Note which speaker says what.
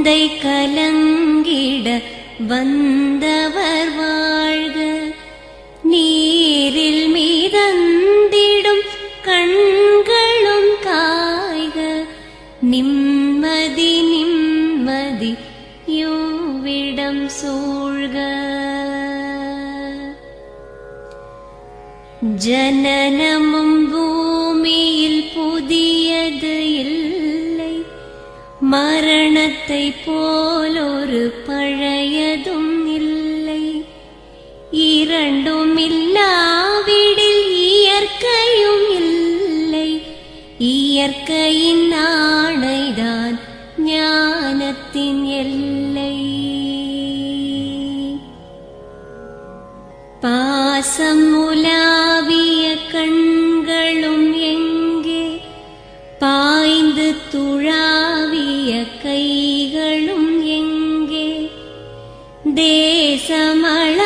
Speaker 1: சிந்தை கலங்கிட வந்தவர் வாழ்க. நீரில் மிதந்திடும் கண்களும் காய்க. நிம்மதி நிம்மதி யோவிடம் சூழ்க. ஜனனமும் பூமியில் புதியது இல்லை, மரணத்தை போலொரு பழையதும் இல்லை. இரண்டும் இல்லாவிடில் இயற்கையும் இல்லை, இயற்கையின் ஆணைதான் ஞானத்தின் எல்லை. பாசம் உலாவிய கண்களும் எங்கே, பாய்ந்து துழாவிய கைகளும் எங்கே. தேசமள